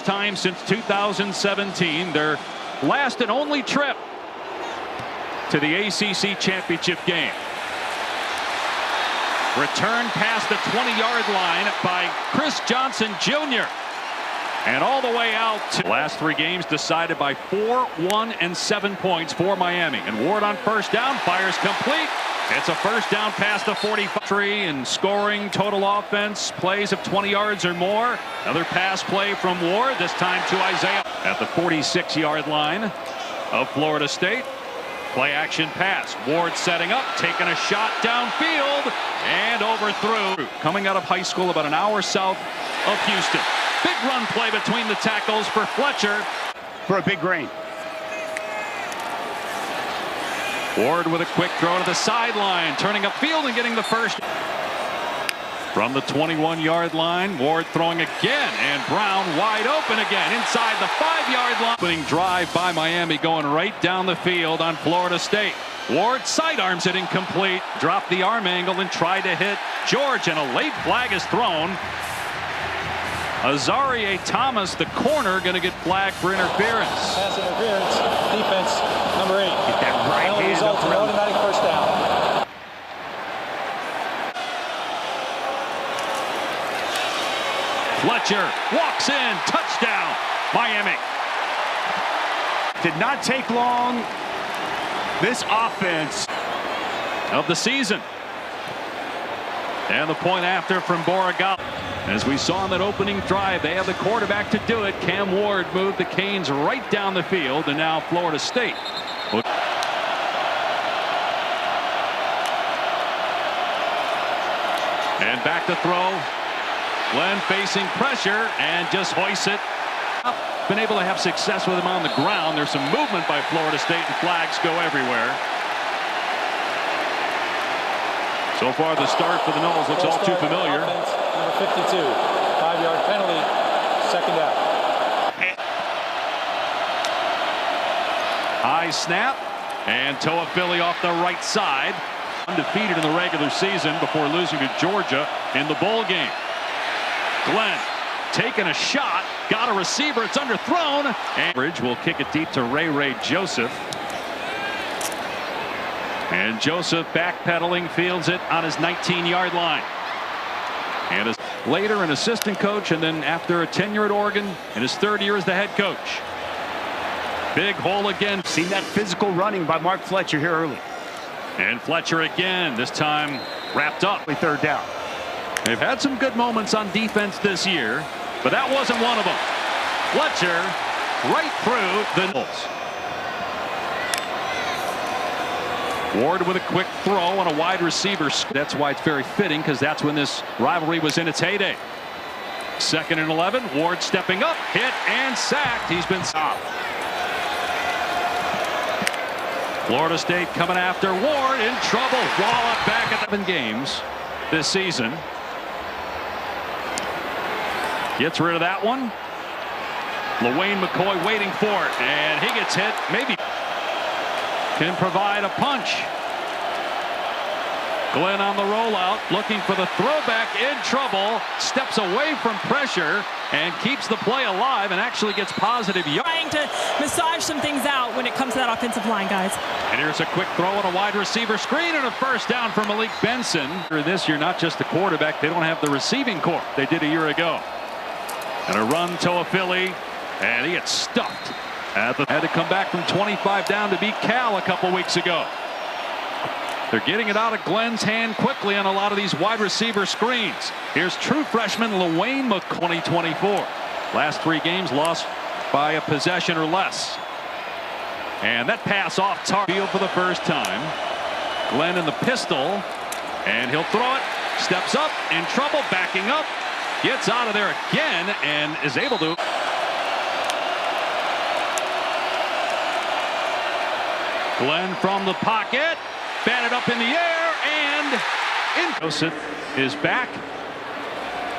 first time since 2017, their last and only trip to the ACC championship game. Return past the 20-yard line by Chris Johnson Jr. And all the way out to the last 3 games decided by 4, 1, and 7 points for Miami. And Ward on first down, fires complete. It's a first down past the 45 and scoring total offense plays of 20 yards or more. Another pass play from Ward, this time to Isaiah at the 46-yard line of Florida State. Play action pass. Ward setting up, taking a shot downfield and overthrew. Coming out of high school about an hour south of Houston. Big run play between the tackles for Fletcher. For a big gain. Ward with a quick throw to the sideline, turning upfield and getting the first. From the 21-yard line, Ward throwing again, and Brown wide open again inside the 5-yard line. Opening drive by Miami going right down the field on Florida State. Ward sidearms it incomplete, dropped the arm angle and tried to hit George, and a late flag is thrown. Azarie Thomas, the corner, going to get flagged for interference. Pass interference, defense number 8. Get that right hand result in automatic first down. Fletcher walks in, touchdown, Miami. Did not take long. This offense Of the season. And the point after from Borregale. As we saw in that opening drive, they have the quarterback to do it. Cam Ward moved the Canes right down the field, and now Florida State. And back to throw. Glenn facing pressure and just hoists it. Been able to have success with him on the ground. There's some movement by Florida State, and flags go everywhere. So far, the start for the Noles looks all too familiar. Offense, number 52, 5-yard penalty, second down. High snap, and Toafili off the right side. Undefeated in the regular season before losing to Georgia in the bowl game. Glenn taking a shot, got a receiver, it's underthrown. And Bridge will kick it deep to Ray Joseph. And Joseph backpedaling, fields it on his 19-yard line. And later an assistant coach, and then after a tenure at Oregon in his 3rd year as the head coach. Big hole again. seen that physical running by Mark Fletcher here early. And Fletcher again, this time wrapped up. 3rd down. They've had some good moments on defense this year, but that wasn't one of them. Fletcher right through the Noles. Ward with a quick throw on a wide receiver. That's why it's very fitting, because that's when this rivalry was in its heyday. 2nd and 11. Ward stepping up, hit and sacked. He's been stopped. Florida State coming after Ward, in trouble. Wallop back at 7 games this season. Gets rid of that one. LaWayne McCoy waiting for it, and he gets hit. Maybe can provide a punch. Glenn on the rollout, looking for the throwback, in trouble, steps away from pressure and keeps the play alive, and actually gets positive yards. Trying to massage some things out when it comes to that offensive line, guys. And here's a quick throw on a wide receiver screen, and a first down for Malik Benson. This year, not just the quarterback, they don't have the receiving corps they did a year ago. And a run to Philly, and he gets stuffed. Had to come back from 25 down to beat Cal a couple weeks ago. They're getting it out of Glenn's hand quickly on a lot of these wide receiver screens. Here's true freshman LaWayne McCoy, 2024. Last 3 games lost by a possession or less. And that pass off target for the first time. Glenn in the pistol, and he'll throw it. Steps up, in trouble, backing up. Gets out of there again and is able to. Glenn from the pocket, batted up in the air, and in. Joseph is back.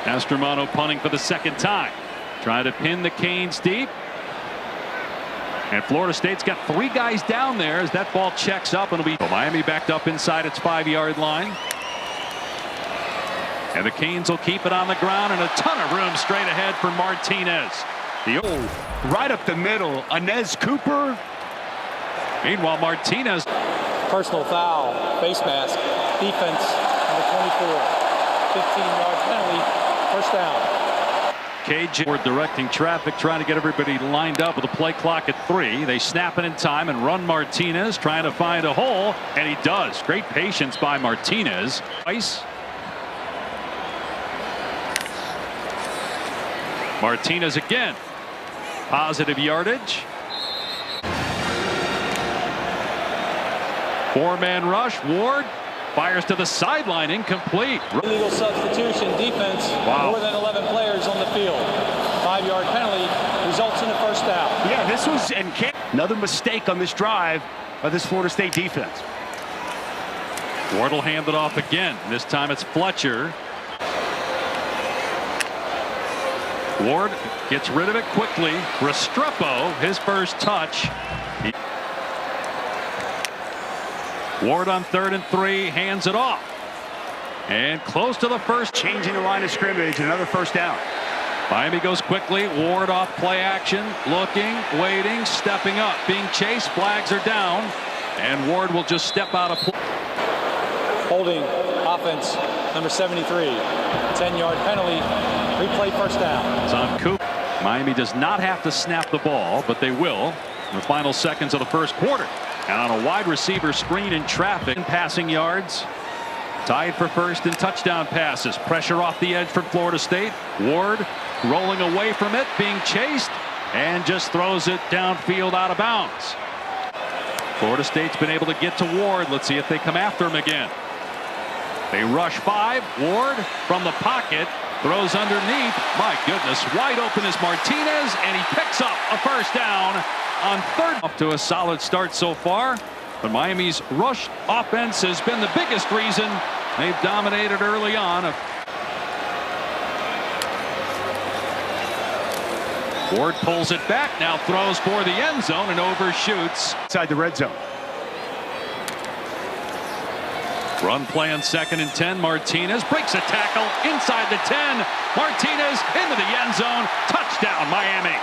Astromono punting for the 2nd time. Trying to pin the Canes deep. And Florida State's got 3 guys down there as that ball checks up, and it'll be Miami backed up inside its 5-yard line. And the Canes will keep it on the ground, and a ton of room straight ahead for Martinez. Right up the middle, Inez Cooper. Meanwhile, Martinez. Personal foul, face mask, defense, number 24. 15-yard penalty, first down. KJ were directing traffic, trying to get everybody lined up with a play clock at 3. They snap it in time and run Martinez, trying to find a hole, and he does. Great patience by Martinez. Martinez again. Positive yardage. 4-man rush. Ward fires to the sideline, incomplete. Illegal substitution, defense. Wow. More than 11 players on the field. 5-yard penalty results in a first down. Yeah, this was another mistake on this drive by this Florida State defense. Ward will hand it off again. This time it's Fletcher. Ward gets rid of it quickly. Restrepo, his first touch. Ward on 3rd and 3, hands it off. And close to the first. Changing the line of scrimmage, another first down. Miami goes quickly. Ward off play action. Looking, waiting, stepping up. Being chased. Flags are down. And Ward will just step out of play. Holding offense, number 73. 10-yard penalty. Replay first down. It's on Coop. Miami does not have to snap the ball, but they will in the final seconds of the first quarter. And on a wide receiver screen in traffic, passing yards, tied for first in touchdown passes. Pressure off the edge from Florida State. Ward rolling away from it, being chased, and just throws it downfield out of bounds. Florida State's been able to get to Ward. Let's see if they come after him again. They rush 5. Ward from the pocket throws underneath. My goodness, wide open is Martinez, and he picks up a first down on 3rd. Off to a solid start so far, but Miami's rush offense has been the biggest reason they've dominated early on. Ward pulls it back, now throws for the end zone and overshoots. Inside the red zone. Run play on 2nd and 10. Martinez breaks a tackle inside the 10. Martinez into the end zone. Touchdown, Miami.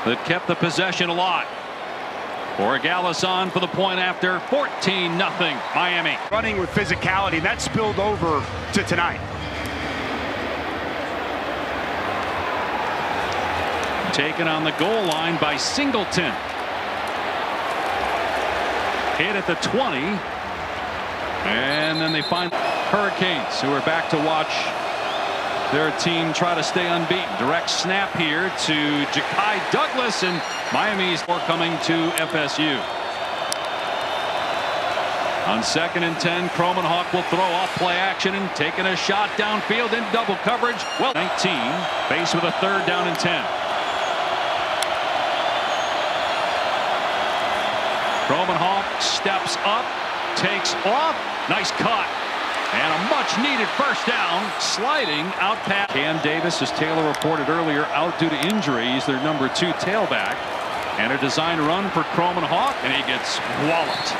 That kept the possession alive. Borregales on for the point after. 14-0 Miami. Running with physicality, that spilled over to tonight. Taken on the goal line by Singleton. Hit at the 20. And then they find Hurricanes, who are back to watch their team try to stay unbeaten. Direct snap here to Ja'Kai Douglas, and Miami's coming to FSU. On 2nd and 10, Kromenhoek will throw off play action and taking a shot downfield in double coverage. Well, 19, faced with a 3rd down and 10. Kromenhoek steps up, takes off, nice cut. And a much-needed first down, sliding out past Cam Davis, as Taylor reported earlier, out due to injury. He's their number 2 tailback. And a design run for Kromenhoek, and he gets walloped.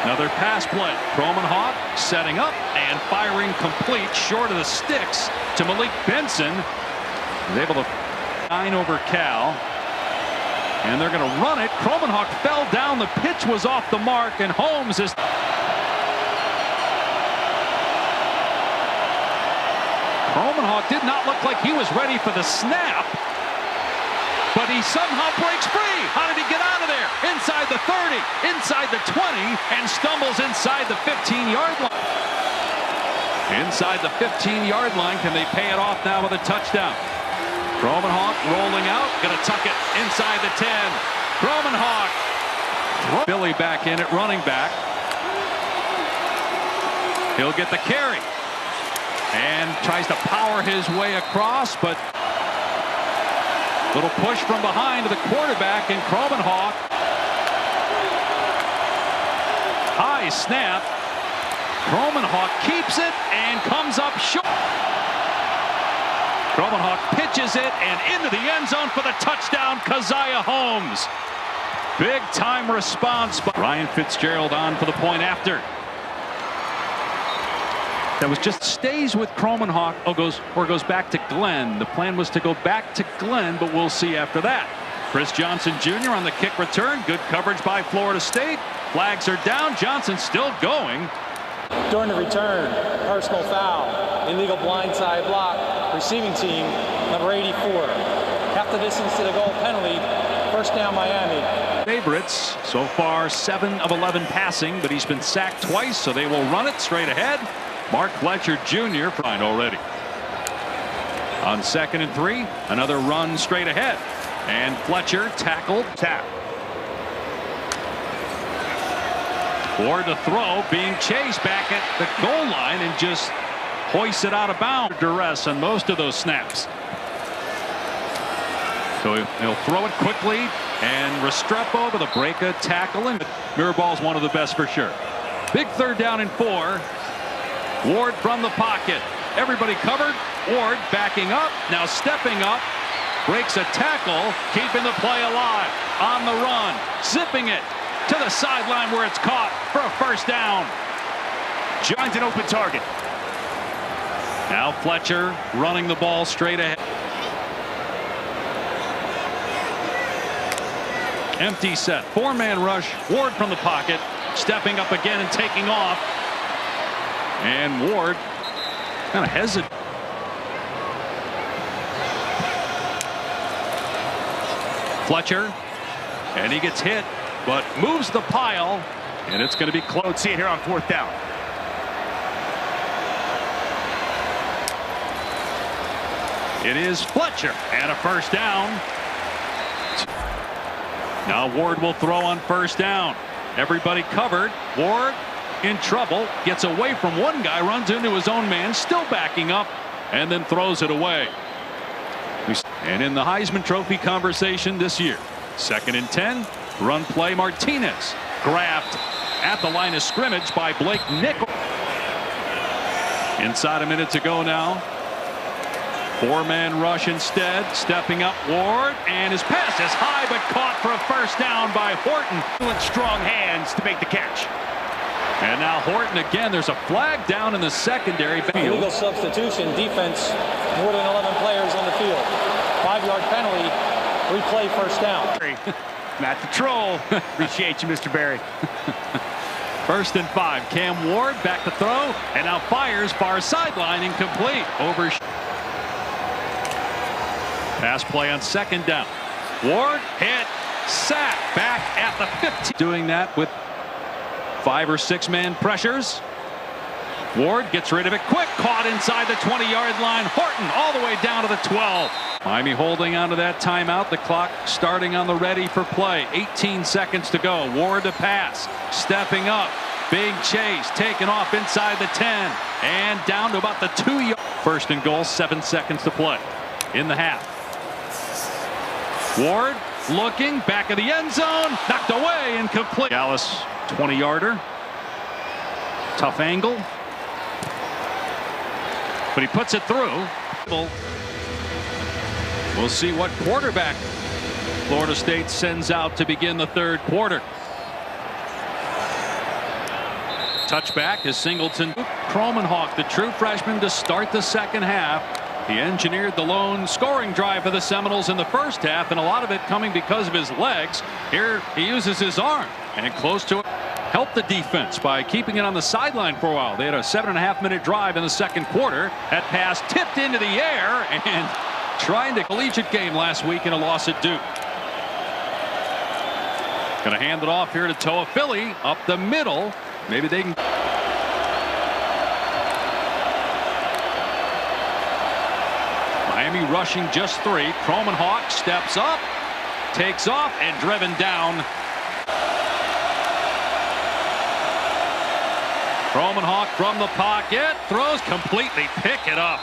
Another pass play. Kromenhoek setting up and firing complete, short of the sticks to Malik Benson. He's able to 9 over Cal. And they're going to run it. Kromenhoek fell down. The pitch was off the mark, and Holmes is. Kromenhoek did not look like he was ready for the snap, but he somehow breaks free. How did he get out of there? Inside the 30, inside the 20, and stumbles inside the 15-yard line. Inside the 15-yard line. Can they pay it off now with a touchdown? Kromenhoek rolling out, gonna tuck it inside the 10. Kromenhoek. Billy back in at running back. He'll get the carry and tries to power his way across, but little push from behind to the quarterback, and Kromenhoek. High snap. Kromenhoek keeps it and comes up short. Kromenhoek pitches it and into the end zone for the touchdown, Keziah Holmes. Big time response by Ryan Fitzgerald on for the point after. That was just stays with Kromenhoek or goes back to Glenn. The plan was to go back to Glenn, but we'll see after that. Chris Johnson Jr. on the kick return. Good coverage by Florida State. Flags are down. Johnson still going. During the return, personal foul, illegal blindside block, receiving team, number 84. Half the distance to the goal penalty, first down Miami. Favorites so far 7 of 11 passing, but he's been sacked twice, so they will run it straight ahead. Mark Fletcher Jr. fine already. On 2nd and 3, another run straight ahead. And Fletcher tackled. Tap. Or the throw, being chased back at the goal line and just hoists it out of bounds. Duress on most of those snaps. So he'll throw it quickly, and Restrepo with a break, a tackle, and Miraball's one of the best for sure. Big 3rd down and 4. Ward from the pocket. Everybody covered. Ward backing up, now stepping up, breaks a tackle, keeping the play alive. On the run, zipping it to the sideline where it's caught for a first down. Finds an open target. Now Fletcher running the ball straight ahead. Empty set, 4-man rush. Ward from the pocket, stepping up again and taking off. And Ward kind of hesitant. Fletcher, and he gets hit, but moves the pile, and it's going to be close. Don't see it here on 4th down. It is Fletcher, and a first down. Now Ward will throw on 1st down. Everybody covered. Ward in trouble, gets away from one guy, runs into his own man, still backing up, and then throws it away. And in the Heisman Trophy conversation this year, 2nd and 10, run play. Martinez grabbed at the line of scrimmage by Blake Nickel. Inside a minute to go now. 4-man rush instead. Stepping up Ward, and his pass is high but caught for a first down by Horton. Strong hands to make the catch. And now Horton again. There's a flag down in the secondary. Illegal substitution, defense, more than 11 players on the field. 5-yard penalty, replay first down. Matt the Troll. Appreciate you, Mr. Barry. 1st and 5. Cam Ward back to throw, and now fires far sideline, incomplete. Pass play on 2nd down. Ward hit, sack back at the 15. Doing that with 5 or 6-man pressures. Ward gets rid of it quick, caught inside the 20-yard line. Horton all the way down to the 12. Miami holding onto that timeout. The clock starting on the ready for play. 18 seconds to go. Ward to pass, stepping up, big chase, taken off inside the 10 and down to about the 2-yard. 1st and goal, 7 seconds to play in the half. Ward looking back of the end zone, knocked away, incomplete. Dallas 20-yarder, tough angle, but he puts it through. We'll see what quarterback Florida State sends out to begin the 3rd quarter. Touchback is Singleton. Kromenhoek, the true freshman, to start the 2nd half. He engineered the lone scoring drive for the Seminoles in the 1st half, and a lot of it coming because of his legs. Here he uses his arm, and close to it. Helped the defense by keeping it on the sideline for a while. They had a 7.5-minute drive in the 2nd quarter. That pass tipped into the air, and trying to collegiate game last week in a loss at Duke. Going to hand it off here to Toafili up the middle. Maybe they can. Miami rushing just 3. Kromenhoek steps up, takes off, and driven down. Kromenhoek from the pocket, throws, completely pick it up.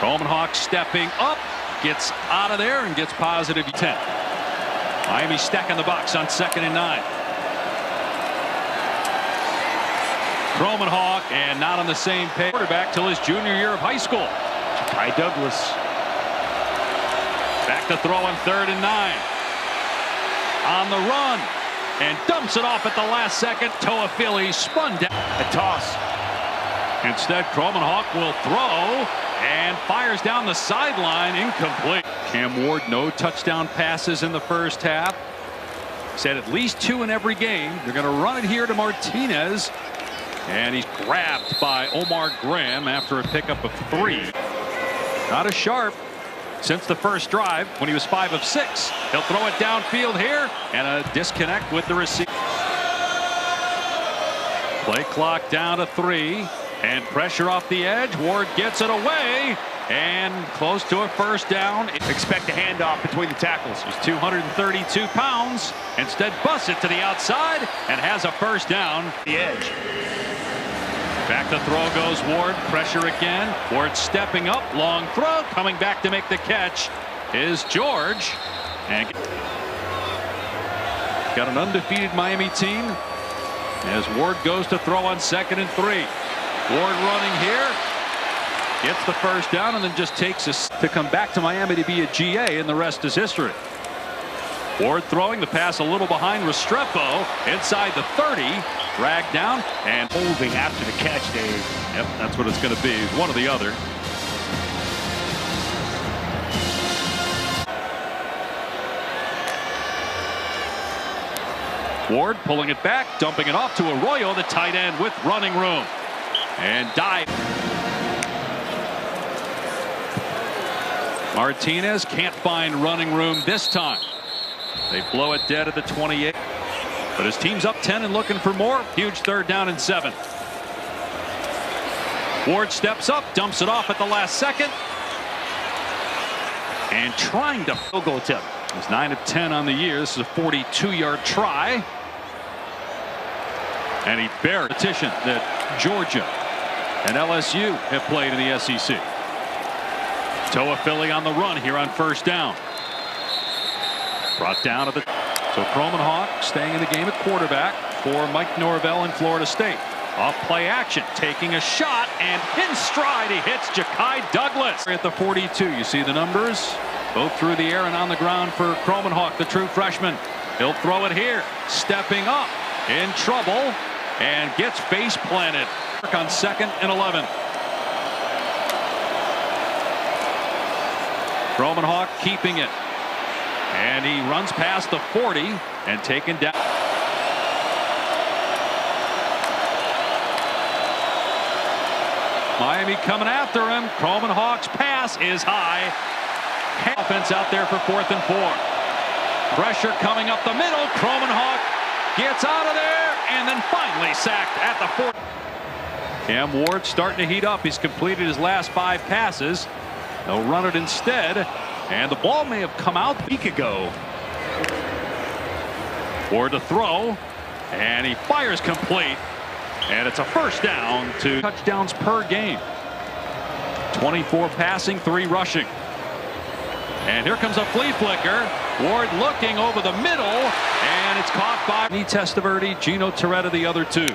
Kromenhoek stepping up, gets out of there and gets positive 10. Miami stacking the box on 2nd and 9. Kromenhoek, and not on the same page. Quarterback till his junior year of high school. Ty Douglas. Back to throw on 3rd and 9. On the run. and dumps it off at the last second. Toafili spun down. A toss. Instead, Kromenhoek will throw and fires down the sideline, incomplete. Cam Ward, no touchdown passes in the first half. Said at least 2 in every game. They're going to run it here to Martinez, and he's grabbed by Omar Graham after a pickup of 3. Not as sharp since the first drive when he was 5 of 6. He'll throw it downfield here, and a disconnect with the receiver. Play clock down to 3. And pressure off the edge. Ward gets it away and close to a first down. Expect a handoff between the tackles. He's 232 pounds. Instead busts it to the outside and has a first down. The edge. Back to throw goes Ward. Pressure again. Ward stepping up. Long throw. Coming back to make the catch is George. And got an undefeated Miami team as Ward goes to throw on 2nd and 3. Ward running here, gets the first down, and then just takes us to come back to Miami to be a GA, and the rest is history. Ward throwing the pass a little behind Restrepo inside the 30, dragged down and holding after the catch, Dave. Yep, that's what it's going to be, one or the other. Ward pulling it back, dumping it off to Arroyo, the tight end with running room. And dive. Martinez can't find running room this time. They blow it dead at the 28. But his team's up 10 and looking for more. Huge 3rd down and 7. Ward steps up, dumps it off at the last second. And trying to field goal attempt. He's 9 of 10 on the year. This is a 42-yard try. And he buried a petition that Georgia and LSU have played in the SEC. Toafili on the run here on 1st down. Brought down to the... So Kromenhoek staying in the game at quarterback for Mike Norvell in Florida State. Off play action, taking a shot, and in stride he hits Ja'Kai Douglas. At the 42, you see the numbers. Both through the air and on the ground for Kromenhoek, the true freshman. He'll throw it here, stepping up, in trouble, and gets face planted. On 2nd and 11. Kromenhoek keeping it. And he runs past the 40 and taken down. Miami coming after him. Kromenhoek's pass is high. Offense out there for 4th and 4. Pressure coming up the middle. Kromenhoek gets out of there and then finally sacked at the 40. Cam Ward starting to heat up. He's completed his last 5 passes. They'll run it instead. And the ball may have come out a week ago. Ward to throw. And he fires complete. And it's a first down to touchdowns per game. 24 passing, 3 rushing. And here comes a flea flicker. Ward looking over the middle. And it's caught by Testaverde, Gino Torretta, the other 2.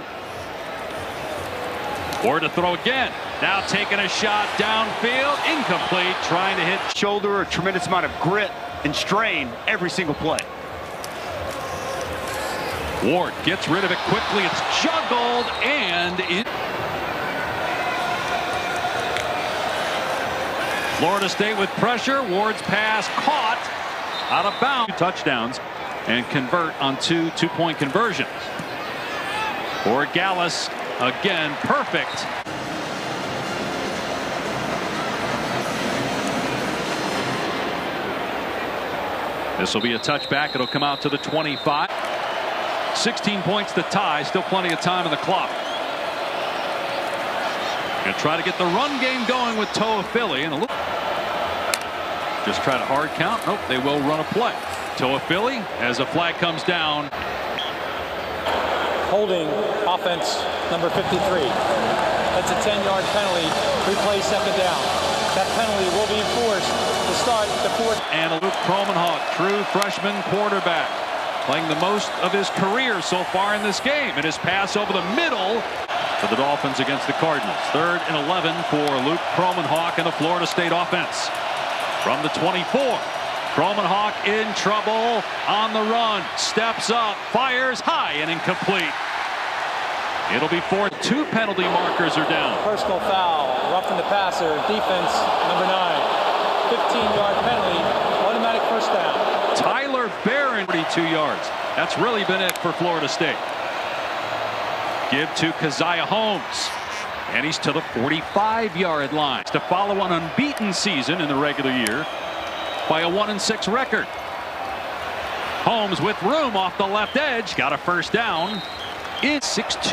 Ward to throw again. Now taking a shot downfield. Incomplete. Trying to hit shoulder. A tremendous amount of grit and strain every single play. Ward gets rid of it quickly. It's juggled and it. Florida State with pressure. Ward's pass caught out of bounds. 2 touchdowns and convert on 2 two-point conversions. For Gallus again, perfect. This will be a touchback. It'll come out to the 25. 16 points to tie. Still plenty of time on the clock. Gonna try to get the run game going with Toafili. And a little. Just try to hard count. Nope, they will run a play. Toafili as a flag comes down. Holding offense number 53. That's a 10-yard penalty. Replay 2nd down. That penalty will be enforced to start the 4th. And Luke Kromenhoek, true freshman quarterback, playing the most of his career so far in this game. And his pass over the middle for the Dolphins against the Cardinals. 3rd and 11 for Luke Kromenhoek and the Florida State offense. From the 24. Hawk in trouble on the run. Steps up, fires high and incomplete. It'll be 4-2 penalty markers are down. Personal foul, roughing the passer, defense, number 9. 15-yard penalty, automatic first down. Tyler Barron, 42 yards. That's really been it for Florida State. Give to Keziah Holmes. And he's to the 45-yard line to follow an unbeaten season in the regular year by a 1-6 record. Holmes with room off the left edge, got a first down. It's 6'2",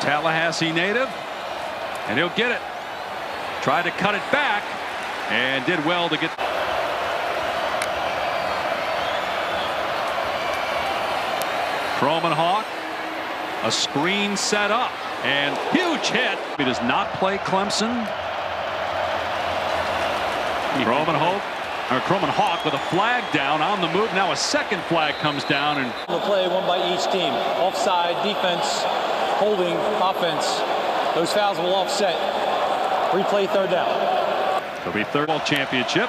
Tallahassee native, and he'll get it. Tried to cut it back and did well to get. Hawk, a screen set up and huge hit. He does not play Clemson. Hawk with a flag down on the move. Now a second flag comes down and The play, one by each team. Offside, defense, holding, offense. Those fouls will offset. Replay, third down. it'll be third world championship.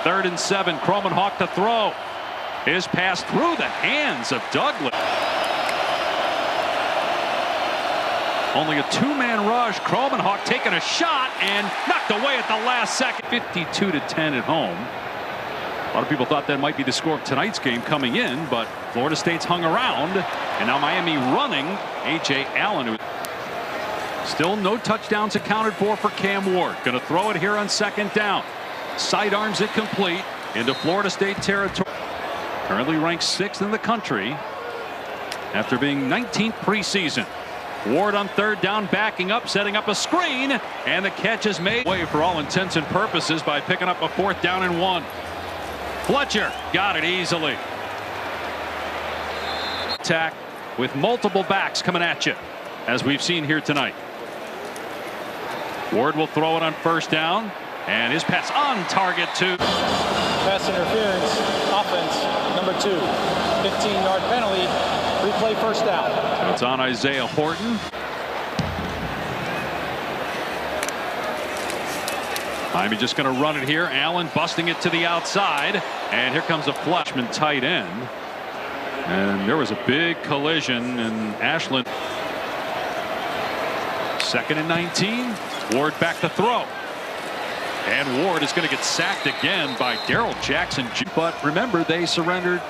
3rd and 7. Hawk to throw. His pass through the hands of Douglas. Only a 2-man rush. Hawk taking a shot and knocked away at the last second. 52-10 at home. A lot of people thought that might be the score of tonight's game coming in, but Florida State's hung around, and now Miami running. A.J. Allen, who still no touchdowns accounted for Cam Ward. Going to throw it here on 2nd down. Sidearms it complete into Florida State territory. Currently ranked 6th in the country after being 19th preseason. Ward on 3rd down, backing up, setting up a screen, and the catch is made away for all intents and purposes by picking up a 4th down and 1. Fletcher got it easily. Attack with multiple backs coming at you, as we've seen here tonight. Ward will throw it on 1st down, and his pass on target to. Pass interference, offense, number 2. 15-yard penalty, replay, first down. It's on Isaiah Horton. Miami just going to run it here. Allen busting it to the outside, and here comes a freshman tight end. And there was a big collision, and Ashland. 2nd and 19. Ward back to throw. And Ward is going to get sacked again by Darrell Jackson. But remember, they surrendered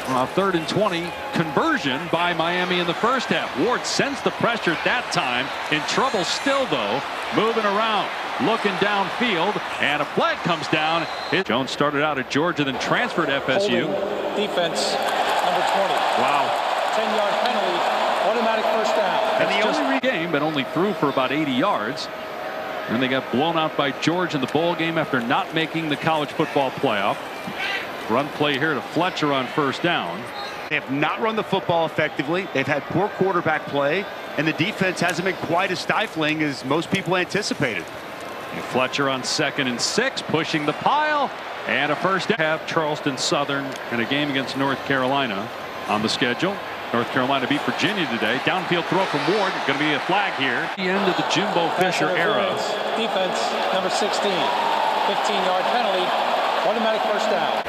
3rd and 20 conversion by Miami in the first half. Ward sensed the pressure at that time. In trouble still, though. Moving around. Looking downfield. And a flag comes down. Jones started out at Georgia, then transferred to FSU. Holding, defense, number 20. Wow. 10-yard penalty, automatic first down. And the only game, but only threw for about 80 yards. And they got blown out by Georgia in the bowl game after not making the college football playoff. Run play here to Fletcher on 1st down. They have not run the football effectively. They've had poor quarterback play, and the defense hasn't been quite as stifling as most people anticipated. And Fletcher on 2nd and 6, pushing the pile, and a first down. Have Charleston Southern in a game against North Carolina on the schedule. North Carolina beat Virginia today. Downfield throw from Ward. Going to be a flag here. The end of the Jimbo Fisher era. Defense, number 16. 15-yard penalty, automatic first down.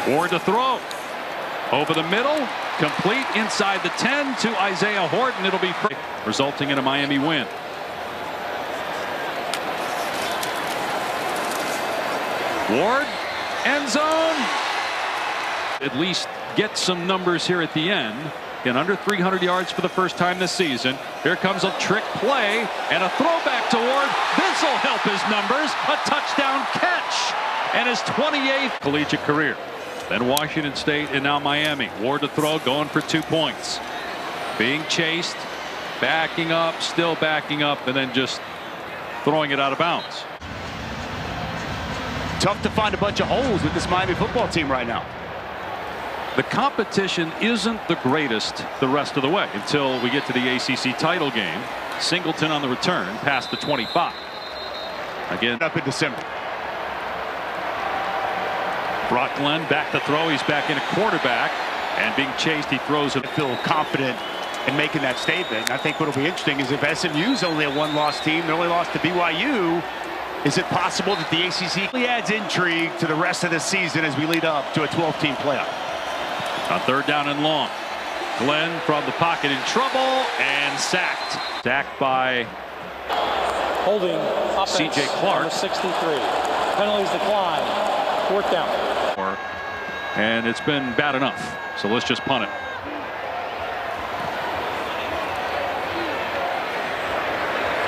Ward to throw. Over the middle. Complete inside the 10 to Isaiah Horton. It'll be resulting in a Miami win. Ward, end zone. At least get some numbers here at the end. Again, under 300 yards for the first time this season. Here comes a trick play and a throwback to Ward. This will help his numbers. A touchdown catch and his 28th collegiate career. Then Washington State and now Miami. Ward to throw, going for 2 points. Being chased, backing up, still backing up, and then just throwing it out of bounds. Tough to find a bunch of holes with this Miami football team right now. The competition isn't the greatest the rest of the way until we get to the ACC title game. Singleton on the return past the 25. Again up in December. Brock Glenn back to throw. He's back in a quarterback and being chased. He throws it. I feel confident and making that statement. And I think what will be interesting is if SMU's only a one-loss team, they only lost to BYU, is it possible that the ACC adds intrigue to the rest of the season as we lead up to a 12-team playoff? On third down and long. Glenn from the pocket in trouble and sacked. Sacked by Holding offense, C.J. Clark. number 63. Penalties decline. Fourth down. And it's been bad enough. So let's just punt it.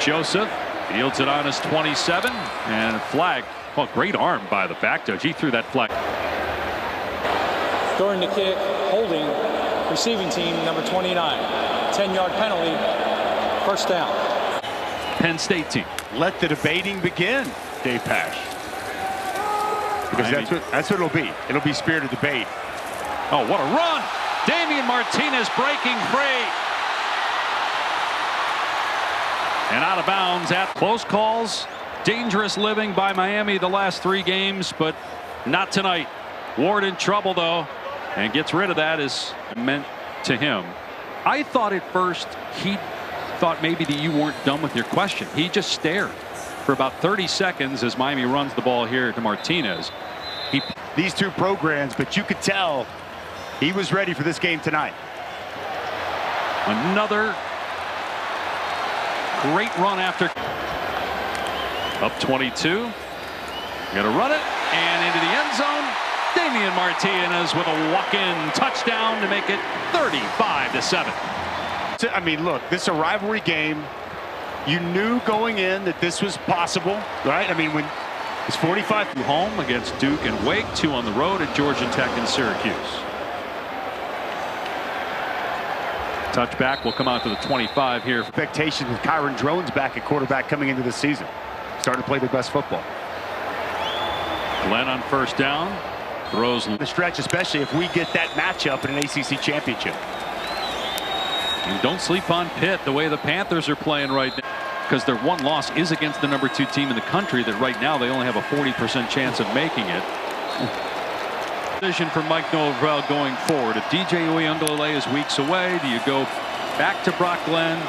Joseph yields it on his 27 and a flag. Well, great arm by the back judge. He threw that flag. During the kick, holding receiving team number 29. 10-yard penalty. First down. Penn State team. Let the debating begin, Dave Pash. Because that's what it'll be. It'll be spirited debate. Oh, what a run! Damian Martinez breaking free. And out of bounds at close calls. Dangerous living by Miami the last 3 games, but not tonight. Ward in trouble, though, and gets rid of that as meant to him. I thought at first he thought maybe that you weren't done with your question. He just stared for about 30 seconds as Miami runs the ball here to Martinez. These two programs, but you could tell he was ready for this game tonight. Another great run after. Up 22. Got to run it and into the end zone. Damian Martinez with a walk-in touchdown to make it 35-7. I mean, look, this is a rivalry game. You knew going in that this was possible, right? I mean, when it's 45 home against Duke and Wake, 2 on the road at Georgia Tech and Syracuse. Touchback will come out to the 25 here. Expectations with Kyron Drones back at quarterback coming into the season. Starting to play their best football. Glenn on first down. Throws the stretch, especially if we get that matchup in an ACC championship. And don't sleep on Pitt the way the Panthers are playing right now, because their one loss is against the number 2 team in the country that right now they only have a 40% chance of making it. Decision for Mike Norvell going forward. If DJ Uyunglele is weeks away, do you go back to Brock Glenn,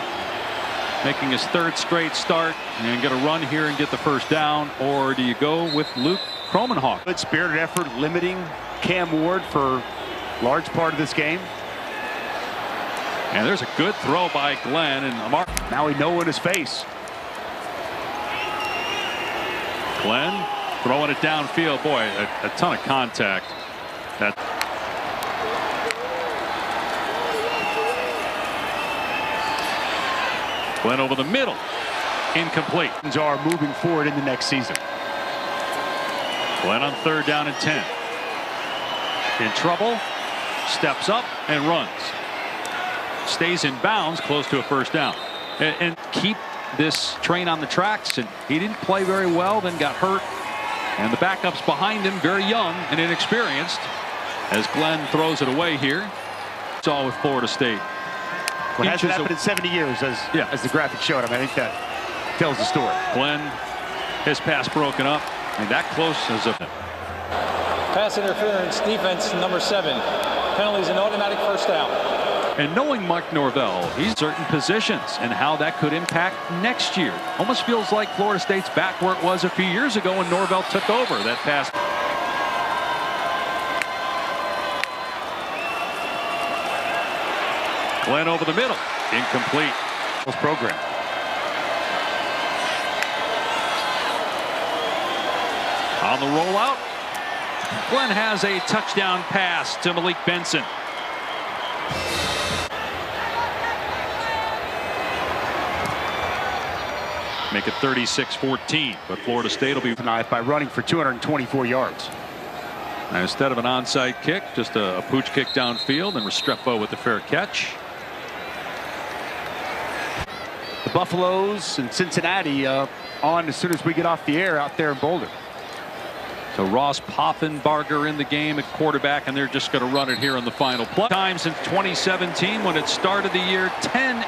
making his 3rd straight start and get a run here and get the first down, or do you go with Luke Kromenhoek? Good spirited effort limiting Cam Ward for large part of this game. And there's a good throw by Glenn, and Amar. Now we know in his face. Glenn throwing it downfield. Boy, a ton of contact. That Glenn over the middle. Incomplete. Are moving forward in the next season. Glenn on third down and 10. In trouble. Steps up and runs. Stays in bounds close to a first down. And keep this train on the tracks. And he didn't play very well, then got hurt. And the backup's behind him, very young and inexperienced, as Glenn throws it away here. It's all with Florida State. What hasn't happened in 70 years, as the graphic showed him. I think that tells the story. Glenn, his pass broken up, and that close as a pass interference defense number 7. Penalties an automatic first down. And knowing Mike Norvell, he's certain positions and how that could impact next year. Almost feels like Florida State's back where it was a few years ago when Norvell took over that pass. Glenn over the middle. Incomplete. Program. On the rollout, Glenn has a touchdown pass to Malik Benson. Make it 36-14, but Florida State will be tonight by running for 224 yards. Now, instead of an onside kick, just a pooch kick downfield, and Restrepo with the fair catch. The Buffaloes and Cincinnati on as soon as we get off the air out there in Boulder. So Ross Poffenbarger in the game at quarterback, and they're just going to run it here on the final play. Time since 2017 when it started the year 10.